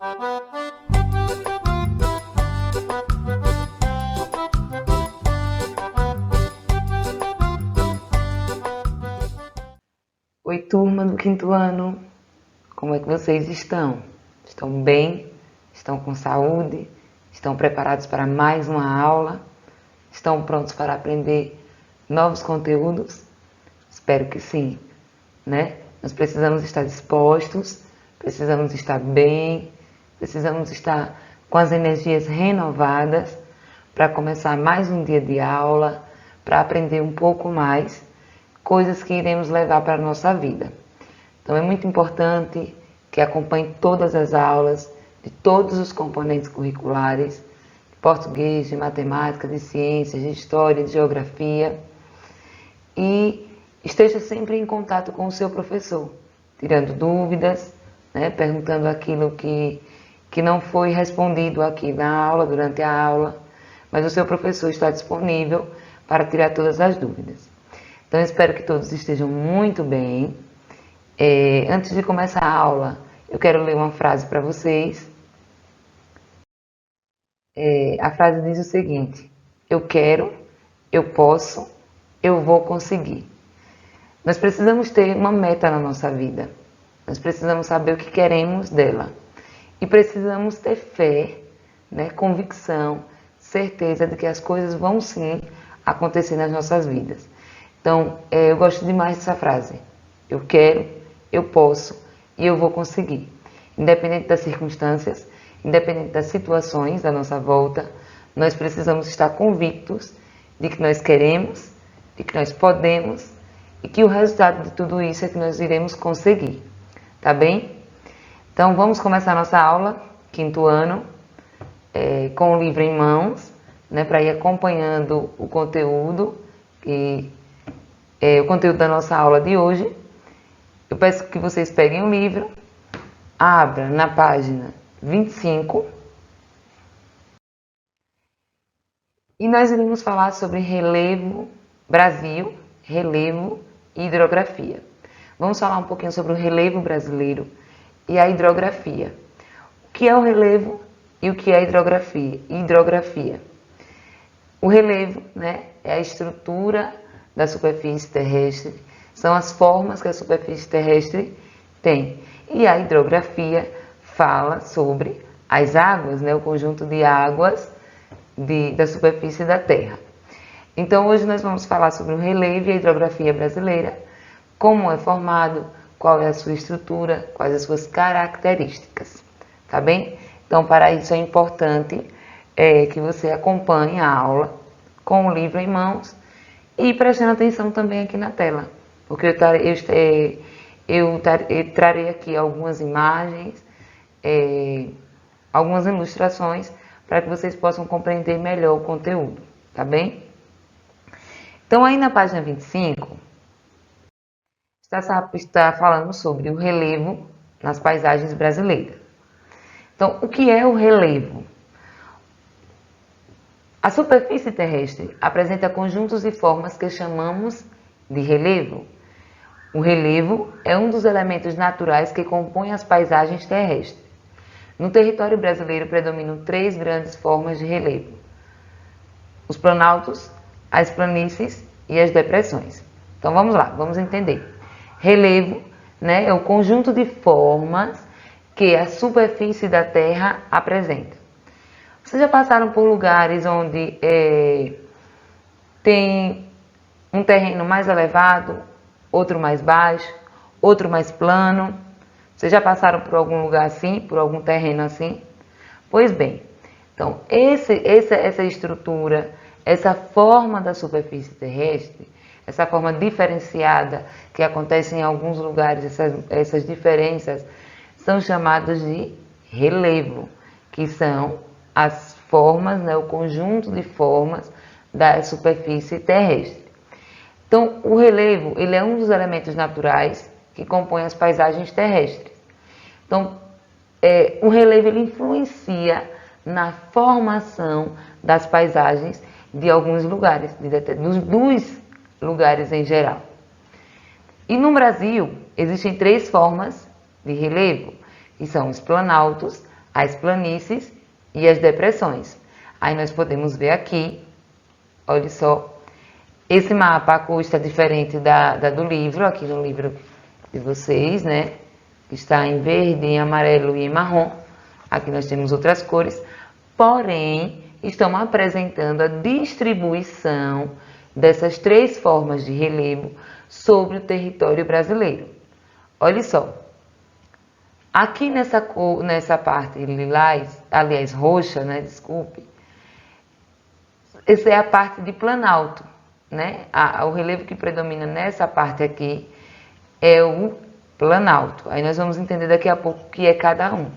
Oi, turma do quinto ano, como é que vocês estão? Estão bem? Estão com saúde? Estão preparados para mais uma aula? Estão prontos para aprender novos conteúdos? Espero que sim, né? Nós precisamos estar dispostos, precisamos estar bem, precisamos estar com as energias renovadas para começar mais um dia de aula, para aprender um pouco mais, coisas que iremos levar para a nossa vida. Então é muito importante que acompanhe todas as aulas de todos os componentes curriculares, de português, de matemática, de ciências, de história, de geografia, e esteja sempre em contato com o seu professor, tirando dúvidas, né, perguntando aquilo que não foi respondido aqui na aula, durante a aula, mas o seu professor está disponível para tirar todas as dúvidas. Então, eu espero que todos estejam muito bem. Antes de começar a aula, eu quero ler uma frase para vocês. A frase diz o seguinte: eu quero, eu posso, eu vou conseguir. Nós precisamos ter uma meta na nossa vida. Nós precisamos saber o que queremos dela. E precisamos ter fé, né, convicção, certeza de que as coisas vão sim acontecer nas nossas vidas. Então, eu gosto demais dessa frase. Eu quero, eu posso e eu vou conseguir. Independente das circunstâncias, independente das situações à nossa volta, nós precisamos estar convictos de que nós queremos, de que nós podemos e que o resultado de tudo isso é que nós iremos conseguir. Tá bem? Então, vamos começar a nossa aula, quinto ano, com o livro em mãos, né, para ir acompanhando o conteúdo o conteúdo da nossa aula de hoje. Eu peço que vocês peguem o livro, abra na página 25 e nós iremos falar sobre relevo Brasil, relevo e hidrografia. Vamos falar um pouquinho sobre o relevo brasileiro e a hidrografia. O que é o relevo e o que é a hidrografia? O relevo, né, é a estrutura da superfície terrestre, são as formas que a superfície terrestre tem. E a hidrografia fala sobre as águas, né, o conjunto de águas da superfície da Terra. Então, hoje nós vamos falar sobre o relevo e a hidrografia brasileira, como é formado, qual é a sua estrutura, quais as suas características, tá bem? Então, para isso é importante que você acompanhe a aula com o livro em mãos e prestando atenção também aqui na tela, porque eu trarei aqui algumas imagens, algumas ilustrações, para que vocês possam compreender melhor o conteúdo, tá bem? Então, aí na página 25, está falando sobre o relevo nas paisagens brasileiras. Então, o que é o relevo? A superfície terrestre apresenta conjuntos e formas que chamamos de relevo. O relevo é um dos elementos naturais que compõem as paisagens terrestres. No território brasileiro predominam 3 grandes formas de relevo: os planaltos, as planícies e as depressões. Então vamos lá, vamos entender. Relevo, né, é o conjunto de formas que a superfície da Terra apresenta. Vocês já passaram por lugares onde tem um terreno mais elevado, outro mais baixo, outro mais plano? Vocês já passaram por algum lugar assim, por algum terreno assim? Pois bem, então essa estrutura, essa forma da superfície terrestre, essa forma diferenciada que acontece em alguns lugares, essas diferenças são chamadas de relevo, que são as formas, né, o conjunto de formas da superfície terrestre. Então, o relevo, ele é um dos elementos naturais que compõem as paisagens terrestres. Então, o relevo ele influencia na formação das paisagens de alguns lugares, dos lugares em geral. E no Brasil, existem 3 formas de relevo, que são os planaltos, as planícies e as depressões. Aí nós podemos ver aqui, olha só, esse mapa, a cor está diferente da do livro, aqui no livro de vocês, né? Está em verde, em amarelo e em marrom. Aqui nós temos outras cores, porém, estão apresentando a distribuição dessas três formas de relevo sobre o território brasileiro. Olha só, aqui nessa cor, nessa parte lilás, aliás, roxa, né? Desculpe, essa é a parte de planalto, né? O relevo que predomina nessa parte aqui é o planalto. Aí nós vamos entender daqui a pouco o que é cada um,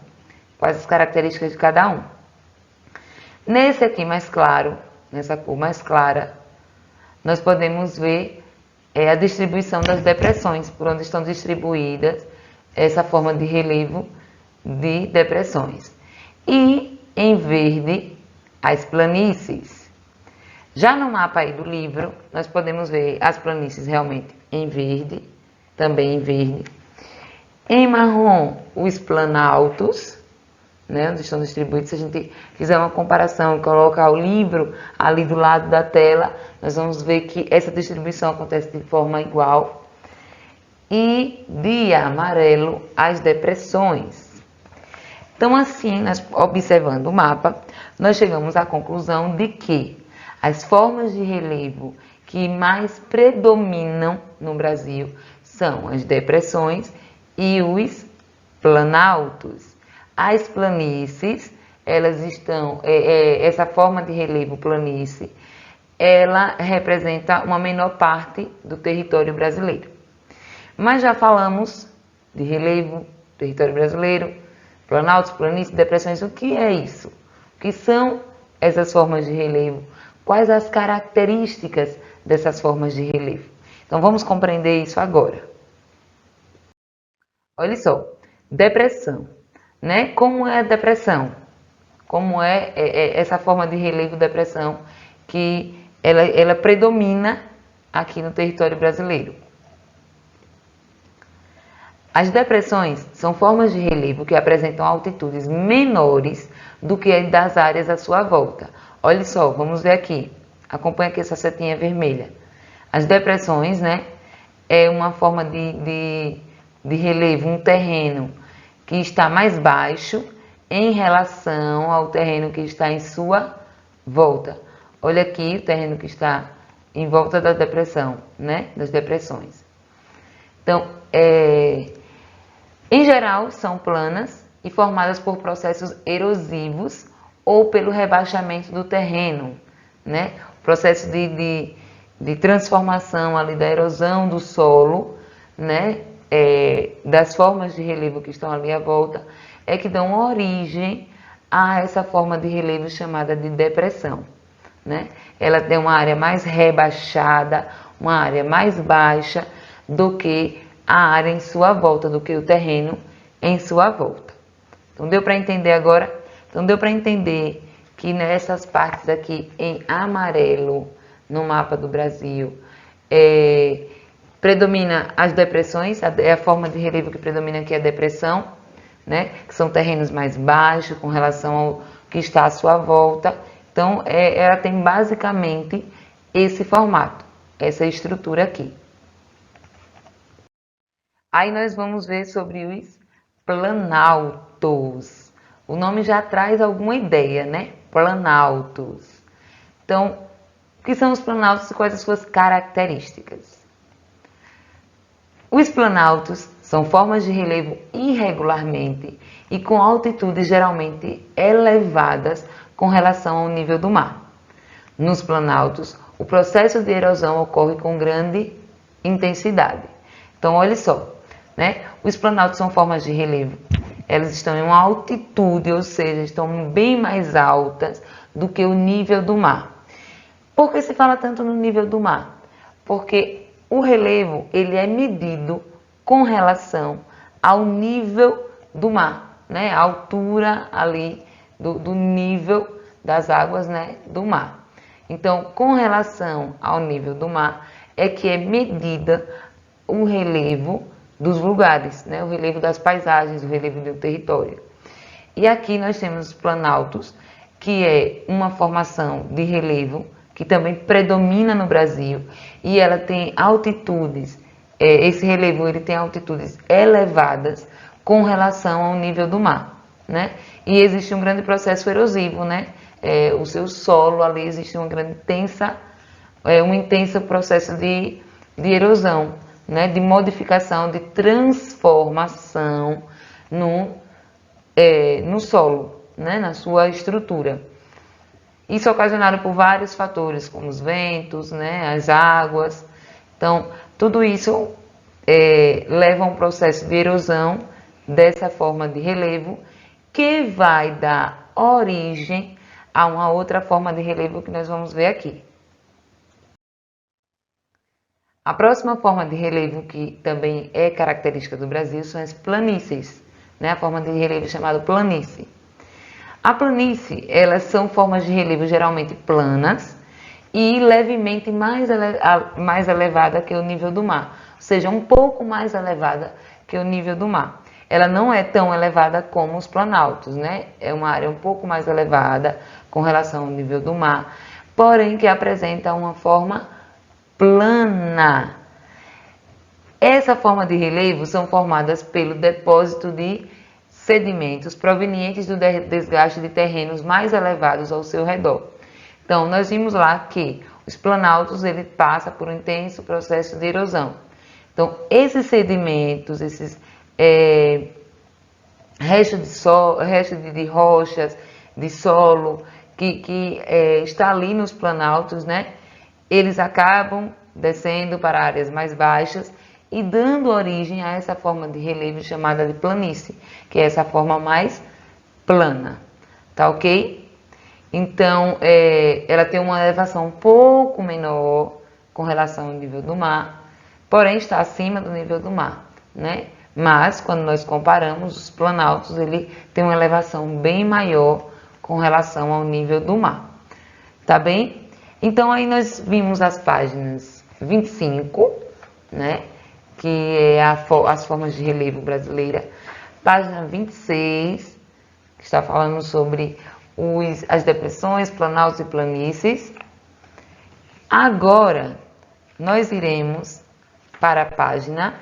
quais as características de cada um. Nesse aqui mais claro, nessa cor mais clara, nós podemos ver a distribuição das depressões, por onde estão distribuídas essa forma de relevo de depressões. E em verde, as planícies. Já no mapa aí do livro, nós podemos ver as planícies realmente em verde, também em verde. Em marrom, os planaltos, né, onde estão distribuídos. Se a gente fizer uma comparação e colocar o livro ali do lado da tela, nós vamos ver que essa distribuição acontece de forma igual. E de amarelo, as depressões. Então, assim, nós, observando o mapa, nós chegamos à conclusão de que as formas de relevo que mais predominam no Brasil são as depressões e os planaltos. As planícies, elas estão, essa forma de relevo planície, ela representa uma menor parte do território brasileiro. Mas já falamos de relevo, território brasileiro, planaltos, planícies, depressões. O que é isso? O que são essas formas de relevo? Quais as características dessas formas de relevo? Então vamos compreender isso agora. Olha só, depressão, né? Como é a depressão? Como é essa forma de relevo depressão que ela predomina aqui no território brasileiro? As depressões são formas de relevo que apresentam altitudes menores do que as das áreas à sua volta. Olha só, vamos ver aqui. Acompanha aqui essa setinha vermelha. As depressões, né, é uma forma de relevo, um terreno que está mais baixo em relação ao terreno que está em sua volta. Olha aqui o terreno que está em volta da depressão, né, das depressões. Então, em geral, são planas e formadas por processos erosivos ou pelo rebaixamento do terreno, né? O processo de transformação ali da erosão do solo, né? Das formas de relevo que estão ali à volta, é que dão origem a essa forma de relevo chamada de depressão, né? Ela tem uma área mais rebaixada, uma área mais baixa do que a área em sua volta, do que o terreno em sua volta. Então deu para entender agora? Então deu para entender que nessas partes aqui em amarelo, no mapa do Brasil, predomina as depressões, é a forma de relevo que predomina aqui a depressão, né? Que são terrenos mais baixos com relação ao que está à sua volta. Então ela tem basicamente esse formato, essa estrutura aqui. Aí nós vamos ver sobre os planaltos. O nome já traz alguma ideia, né? Planaltos. Então, o que são os planaltos e quais as suas características? Os planaltos são formas de relevo irregularmente e com altitudes geralmente elevadas com relação ao nível do mar. Nos planaltos, o processo de erosão ocorre com grande intensidade. Então, olha só. Né? Os planaltos são formas de relevo. Elas estão em uma altitude, ou seja, estão bem mais altas do que o nível do mar. Por que se fala tanto no nível do mar? Porque o relevo ele é medido com relação ao nível do mar, né? A altura ali do nível das águas, né? Do mar. Então, com relação ao nível do mar, é que é medida o relevo dos lugares, né? O relevo das paisagens, o relevo do território. E aqui nós temos os planaltos, que é uma formação de relevo que também predomina no Brasil e ela tem altitudes, esse relevo ele tem altitudes elevadas com relação ao nível do mar, né? E existe um grande processo erosivo, né? O seu solo ali existe uma grande um intenso processo de erosão, né? De modificação, de transformação no solo, né? Na sua estrutura. Isso é ocasionado por vários fatores, como os ventos, né? As águas. Então, tudo isso leva a um processo de erosão dessa forma de relevo que vai dar origem a uma outra forma de relevo que nós vamos ver aqui. A próxima forma de relevo que também é característica do Brasil são as planícies, né? A forma de relevo chamada planície. A planície, elas são formas de relevo geralmente planas e levemente mais elevada que o nível do mar, ou seja, um pouco mais elevada que o nível do mar. Ela não é tão elevada como os planaltos, né? É uma área um pouco mais elevada com relação ao nível do mar, porém que apresenta uma forma plana. Essa forma de relevo são formadas pelo depósito de sedimentos provenientes do desgaste de terrenos mais elevados ao seu redor. Então, nós vimos lá que os planaltos ele passa por um intenso processo de erosão. Então, esses sedimentos, esses restos de rochas, de solo, que está ali nos planaltos, né? Eles acabam descendo para áreas mais baixas e dando origem a essa forma de relevo chamada de planície, que é essa forma mais plana, tá ok? Então, ela tem uma elevação um pouco menor com relação ao nível do mar, porém está acima do nível do mar, né? Mas, quando nós comparamos, os planaltos, ele tem uma elevação bem maior com relação ao nível do mar, tá bem? Então, aí nós vimos as páginas 25, né? Que é as formas de relevo brasileira. Página 26, que está falando sobre as depressões, planaltos e planícies. Agora, nós iremos para a página...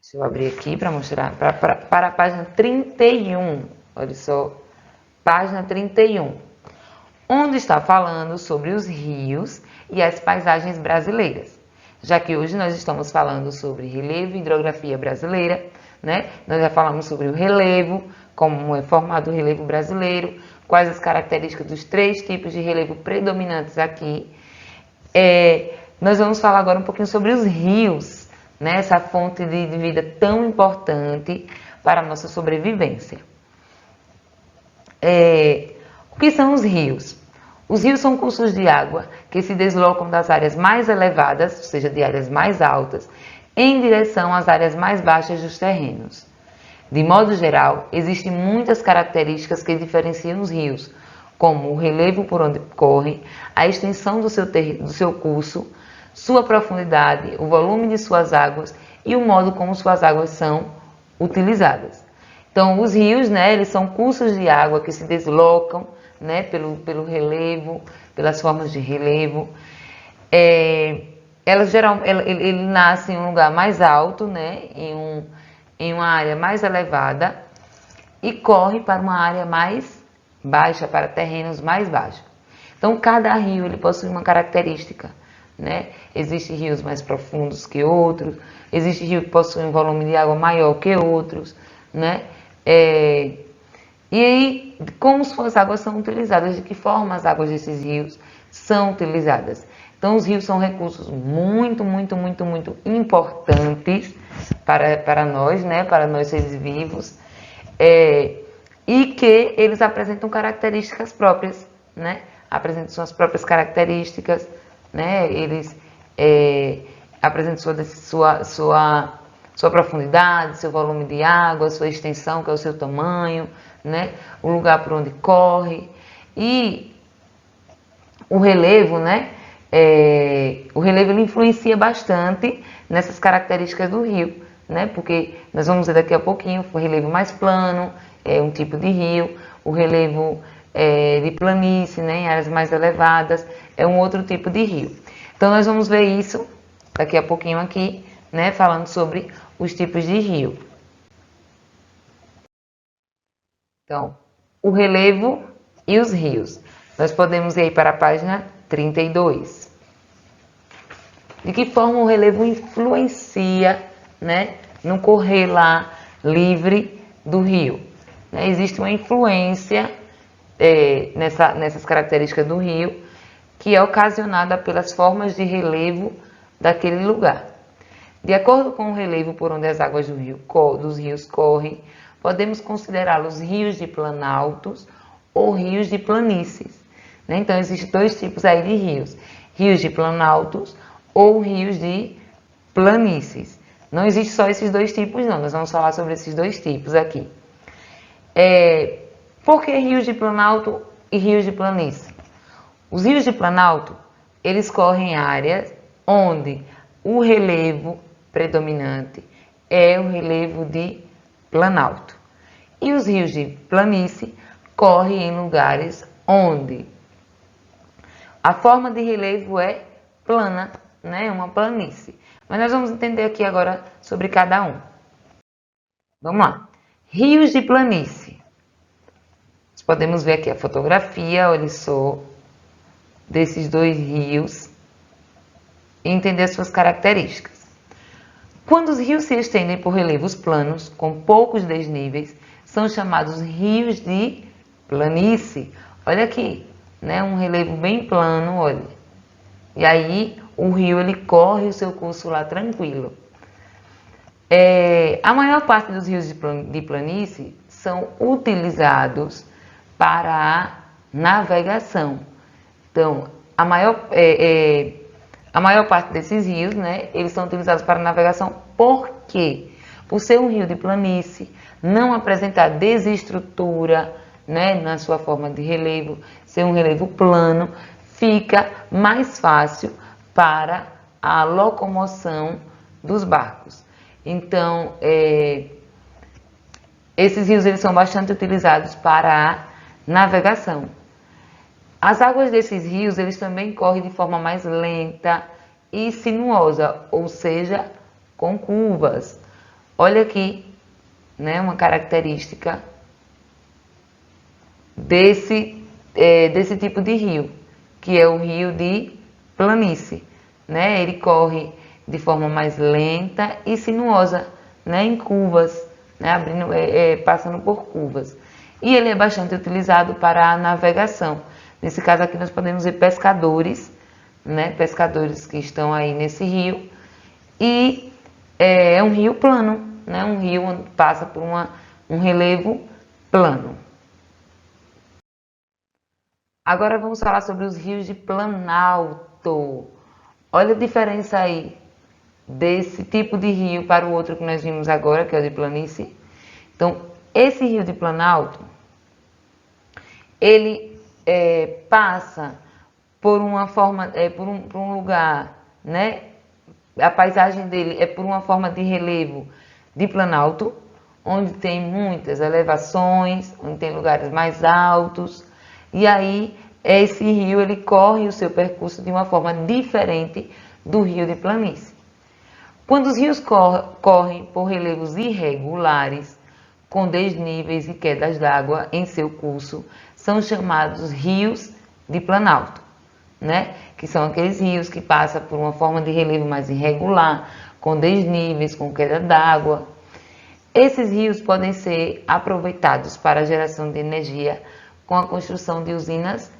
Deixa eu abrir aqui para mostrar. Para a página 31. Olha só. Página 31. Onde está falando sobre os rios e as paisagens brasileiras. Já que hoje nós estamos falando sobre relevo e hidrografia brasileira, né? Nós já falamos sobre o relevo, como é formado o relevo brasileiro, quais as características dos 3 tipos de relevo predominantes aqui. Nós vamos falar agora um pouquinho sobre os rios, né? Essa fonte de vida tão importante para a nossa sobrevivência. O que são os rios? Os rios são cursos de água que se deslocam das áreas mais elevadas, ou seja, de áreas mais altas, em direção às áreas mais baixas dos terrenos. De modo geral, existem muitas características que diferenciam os rios, como o relevo por onde correm, a extensão do seu curso, sua profundidade, o volume de suas águas e o modo como suas águas são utilizadas. Então, os rios, né, eles são cursos de água que se deslocam, né, pelo relevo, pelas formas de relevo. Ele nasce em um lugar mais alto, né, em uma área mais elevada e corre para uma área mais baixa, para terrenos mais baixos. Então, cada rio ele possui uma característica, né? Existem rios mais profundos que outros, existe rio que possui um volume de água maior que outros, né? E aí, como suas águas são utilizadas, de que forma as águas desses rios são utilizadas? Então, os rios são recursos muito importantes para nós, né? Para nós seres vivos, e que eles apresentam características próprias, né? Apresentam suas próprias características, né? Eles apresentam sua profundidade, seu volume de água, sua extensão, que é o seu tamanho, né? O lugar por onde corre. E o relevo, né? O relevo ele influencia bastante nessas características do rio, né? Porque nós vamos ver daqui a pouquinho o relevo mais plano, é um tipo de rio, o relevo de planície, né? Em áreas mais elevadas, é um outro tipo de rio. Então nós vamos ver isso daqui a pouquinho aqui, né? Falando sobre os tipos de rio. Então, o relevo e os rios. Nós podemos ir para a página 32. De que forma o relevo influencia, né, no correr lá livre do rio? Né, existe uma influência nessas características do rio que é ocasionada pelas formas de relevo daquele lugar. De acordo com o relevo por onde as águas dos rios correm, podemos considerá-los rios de planaltos ou rios de planícies. Né? Então, existem dois tipos aí de rios: rios de planaltos ou rios de planícies. Não existe só esses dois tipos, não. Nós vamos falar sobre esses dois tipos aqui. Por que rios de planalto e rios de planície? Os rios de planalto, eles correm em áreas onde o relevo predominante é o relevo de planalto. E os rios de planície correm em lugares onde a forma de relevo é plana, né? Uma planície. Mas nós vamos entender aqui agora sobre cada um. Vamos lá. Rios de planície. Nós podemos ver aqui a fotografia, olha só, desses dois rios e entender as suas características. Quando os rios se estendem por relevos planos, com poucos desníveis, são chamados rios de planície. Olha aqui, né? Um relevo bem plano, olha. E aí o rio ele corre o seu curso lá tranquilo. A maior parte dos rios de planície são utilizados para a navegação. Então, a maior parte desses rios, né, eles são utilizados para navegação. Por quê? Por ser um rio de planície, não apresentar desestrutura, né, na sua forma de relevo, ser um relevo plano, fica mais fácil para a locomoção dos barcos. Então, esses rios eles são bastante utilizados para a navegação. As águas desses rios eles também correm de forma mais lenta e sinuosa, ou seja, com curvas. Olha aqui, né, uma característica desse tipo de rio, que é o rio de planície, né? Ele corre de forma mais lenta e sinuosa, né, em curvas, né, passando por curvas. E ele é bastante utilizado para a navegação. Nesse caso aqui nós podemos ver pescadores, né, pescadores que estão aí nesse rio. E é um rio plano, né, um rio onde passa por um relevo plano. Agora vamos falar sobre os rios de planalto. Olha a diferença aí desse tipo de rio para o outro que nós vimos agora, que é o de planície. Então, esse rio de planalto, ele passa por uma forma, por um lugar, né? A paisagem dele é por uma forma de relevo de planalto, onde tem muitas elevações, onde tem lugares mais altos. E aí, esse rio ele corre o seu percurso de uma forma diferente do rio de planície. Quando os rios correm por relevos irregulares, com desníveis e quedas d'água em seu curso, são chamados rios de planalto, né? Que são aqueles rios que passam por uma forma de relevo mais irregular, com desníveis, com queda d'água. Esses rios podem ser aproveitados para a geração de energia com a construção de usinas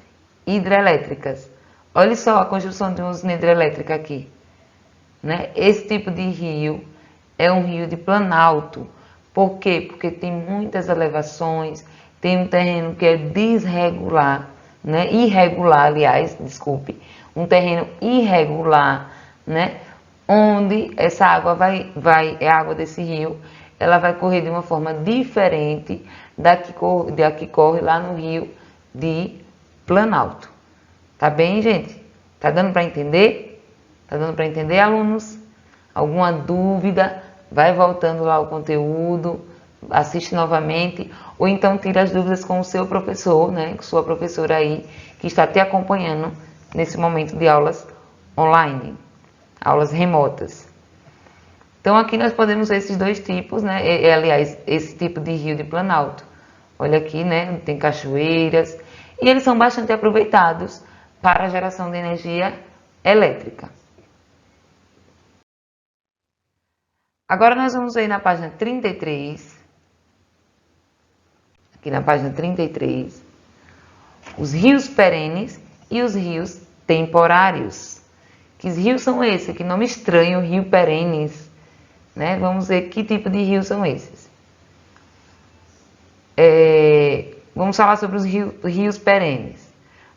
hidrelétricas. Olha só a construção de uma usina hidrelétrica aqui, né? Esse tipo de rio é um rio de planalto. Por quê? Porque tem muitas elevações, tem um terreno que é desregular, né? Irregular, aliás, desculpe, um terreno irregular, né? Onde essa água a água desse rio, ela vai correr de uma forma da que corre lá no rio de Planalto. Tá bem, gente? Tá dando para entender? Tá dando para entender, alunos? Alguma dúvida? vai voltando lá o conteúdo, assiste novamente, ou então tira as dúvidas com o seu professor, né, com sua professora aí, que está te acompanhando nesse momento de aulas online, aulas remotas. Então aqui nós podemos ver esses dois tipos, né, aliás, esse tipo de rio de Planalto. Olha aqui, né, tem cachoeiras, e eles são bastante aproveitados para a geração de energia elétrica. Agora nós vamos ver na página 33, aqui na página 33, os rios perenes e os rios temporários. Que rios são esses? Que nome estranho, rio perenes, né? Vamos ver que tipo de rios são esses. Vamos falar sobre os rios perenes.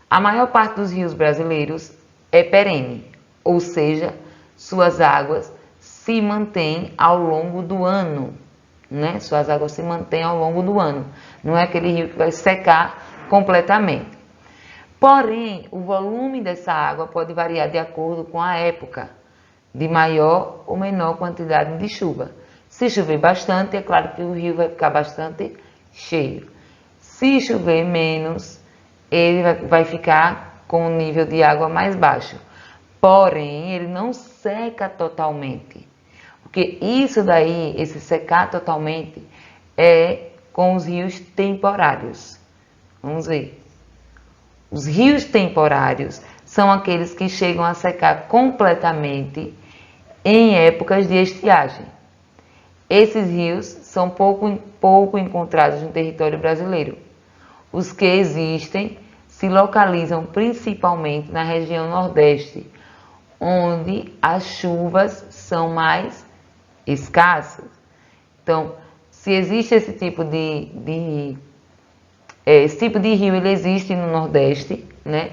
A maior parte dos rios brasileiros é perene, ou seja, suas águas se mantêm ao longo do ano, né? Suas águas se mantêm ao longo do ano. Não é aquele rio que vai secar completamente. Porém, o volume dessa água pode variar de acordo com a época, de maior ou menor quantidade de chuva. Se chover bastante, é claro que o rio vai ficar bastante cheio. Se chover menos, ele vai ficar com um nível de água mais baixo. Porém, ele não seca totalmente. Porque isso daí, esse secar totalmente, é com os rios temporários. Vamos ver. Os rios temporários são aqueles que chegam a secar completamente em épocas de estiagem. Esses rios são pouco encontrados no território brasileiro. Os que existem se localizam principalmente na região Nordeste, onde as chuvas são mais escassas. Então, se existe esse tipo de rio, ele existe no Nordeste, né?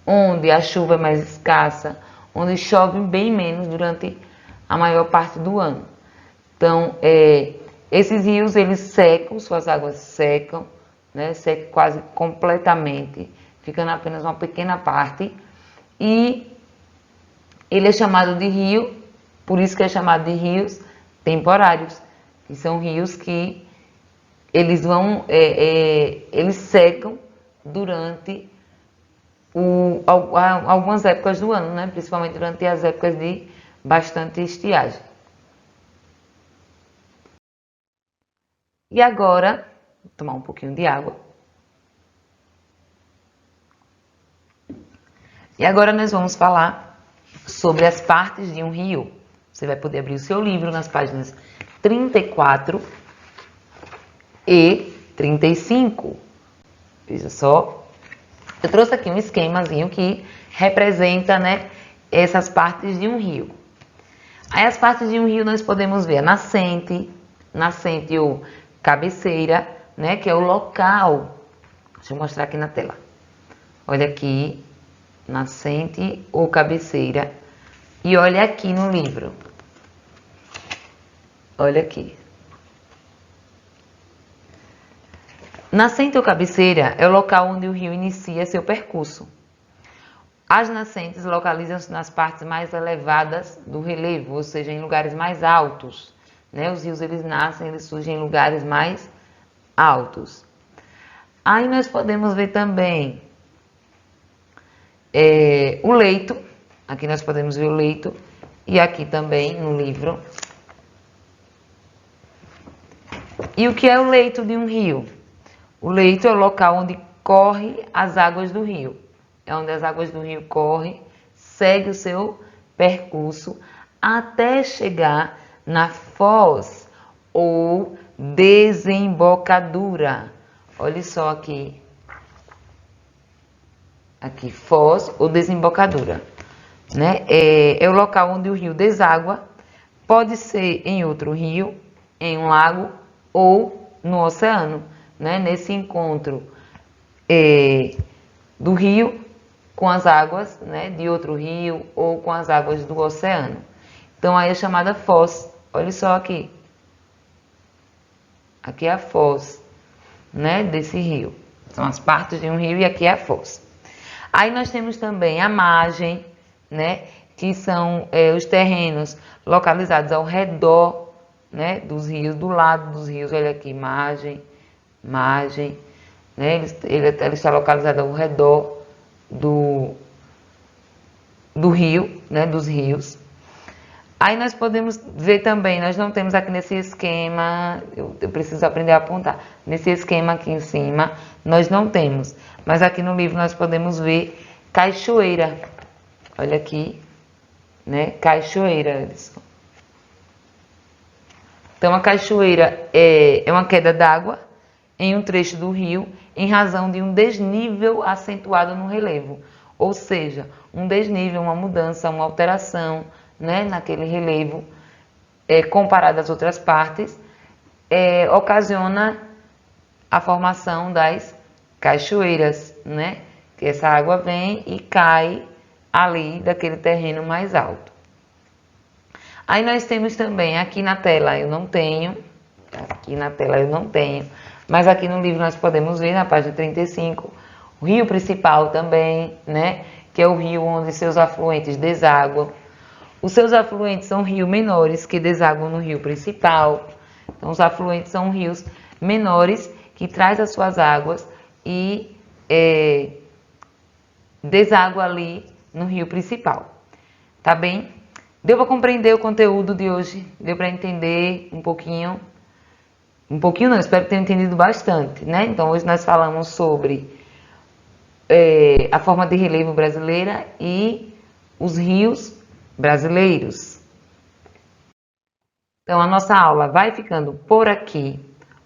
Onde a chuva é mais escassa, onde chove bem menos durante a maior parte do ano. Então, esses rios, eles secam, suas águas secam, né? Secam quase completamente, ficando apenas uma pequena parte. E ele é chamado de rio, por isso que é chamado de rios temporários, que são rios que eles secam durante algumas épocas do ano, né? Principalmente durante as épocas de bastante estiagem. E agora, vou tomar um pouquinho de água. E agora nós vamos falar sobre as partes de um rio. Você vai poder abrir o seu livro nas páginas 34 e 35. Veja só. Eu trouxe aqui um esquemazinho que representa, né, essas partes de um rio. Aí as partes de um rio nós podemos ver a nascente ou cabeceira, né, que é o local. Deixa eu mostrar aqui na tela. Olha aqui, nascente ou cabeceira. E olha aqui no livro. Olha aqui. Nascente ou cabeceira é o local onde o rio inicia seu percurso. As nascentes localizam-se nas partes mais elevadas do relevo, ou seja, em lugares mais altos, né? Os rios, eles nascem, eles surgem em lugares mais altos. Aí nós podemos ver também o leito. Aqui nós podemos ver o leito. E aqui também no livro. E o que é o leito de um rio? O leito é o local onde correm as águas do rio. É onde as águas do rio correm, segue o seu percurso até chegar na foz ou desembocadura. Olha só aqui. Aqui, foz ou desembocadura. Né? É o local onde o rio deságua. Pode ser em outro rio, em um lago ou no oceano. Né? Nesse encontro do rio com as águas, né, de outro rio ou com as águas do oceano. Então aí é chamada foz. Olha só aqui. Aqui é a foz, né, desse rio. São as partes de um rio e aqui é a foz. Aí nós temos também a margem, né, que são os terrenos localizados ao redor né, dos rios, do lado dos rios, olha aqui, margem, né, ela está localizada ao redor do rio, né, dos rios. Aí nós podemos ver também, nós não temos aqui nesse esquema, eu preciso aprender a apontar, nesse esquema aqui em cima, nós não temos, mas aqui no livro nós podemos ver cachoeira, olha aqui, né, cachoeira. Então a cachoeira é uma queda d'água em um trecho do rio em razão de um desnível acentuado no relevo, ou seja, um desnível, uma mudança, uma alteração, né, naquele relevo, comparado às outras partes, ocasiona a formação das cachoeiras, né? Que essa água vem e cai ali daquele terreno mais alto. Aí nós temos também, aqui na tela eu não tenho, mas aqui no livro nós podemos ver, na página 35, o rio principal também, né? Que é o rio onde seus afluentes desaguam. Os seus afluentes são rios menores que desaguam no rio principal. Então, os afluentes são rios menores que traz as suas águas e deságua ali no rio principal. Tá bem? Deu para compreender o conteúdo de hoje? Deu para entender um pouquinho? Um pouquinho não, espero que tenham entendido bastante, né? Então, hoje nós falamos sobre a forma de relevo brasileira e os rios brasileiros. Então, a nossa aula vai ficando por aqui.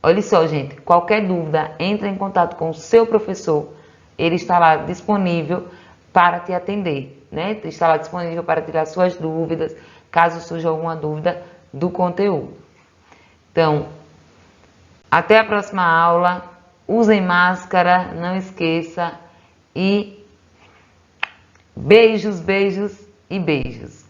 Olha só, gente, qualquer dúvida, entre em contato com o seu professor. Ele está lá disponível para te atender, né? Está lá disponível para tirar suas dúvidas, caso surja alguma dúvida do conteúdo. Então, até a próxima aula. Usem máscara, não esqueça. E beijos, beijos e beijos.